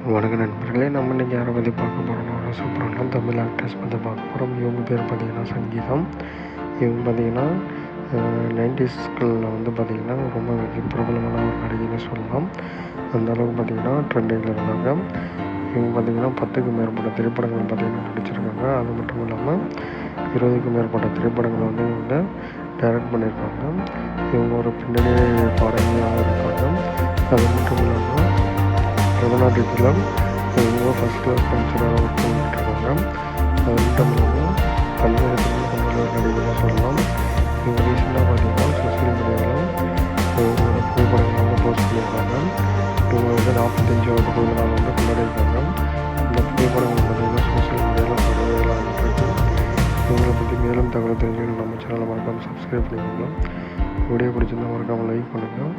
வணக்க நண்பர்களே, நம்ம இன்றைக்கி யாரை பற்றி பார்க்க போகிறோம்னா ஒரு சூப்பரான தமிழ் ஆக்ட்ரஸ் பற்றி பார்க்க போகிறோம். இவங்க பேர் பார்த்திங்கன்னா சங்கீதம். இவங்க பார்த்திங்கன்னா 90ஸ்களில் பார்த்திங்கன்னா ரொம்ப பிரபலமான ஒரு நடிகைன்னு சொல்லலாம். அந்தளவுக்கு பார்த்திங்கன்னா ட்ரெண்டிங்கில் இருந்தாங்க. இவங்க பார்த்திங்கன்னா 10க்கும் மேற்பட்ட திரைப்படங்கள் பார்த்திங்கன்னா நடிச்சிருக்காங்க. அது மட்டும் இல்லாமல் 20க்கும் மேற்பட்ட திரைப்படங்கள் இவங்க டைரக்ட் பண்ணியிருக்காங்க. இவங்க ஒரு பின்னணி பாடகியாக இருக்காங்க. அது மட்டும் இல்லாமல் தமிழ்நாட்டில் இவங்க ஃபஸ்ட் கிளாஸ் ஃபங்க்ஷனாக ஒர்க் பண்ணிட்டுருக்காங்க. அது மட்டும் இல்லாமல் பல்வேறு தமிழ் நடிகர்கள் சொல்லலாம். இவங்க ரீசெண்டாக பார்த்திங்கன்னா சோசியல் மீடியாவில் இவங்களோட புகைப்படங்கள் போஸ்ட் பண்ணியிருக்காங்க. இவங்க 45வது பிறந்த நாள் கொண்டாடிருக்காங்க. இந்த புகைப்படங்கள் பார்த்திங்கன்னா சோசியல் மீடியாவில் பரவலாக ஆகிட்டு. இவங்களை பற்றி மேலும் தகவல் தெரிஞ்சுக்கணும் நம்ம சேனலை மறக்காமல் சப்ஸ்கிரைப் பண்ணிக்கோங்க. வீடியோ பிடிச்சிருந்தால் மறக்காமல் லைக் பண்ணுங்கள்.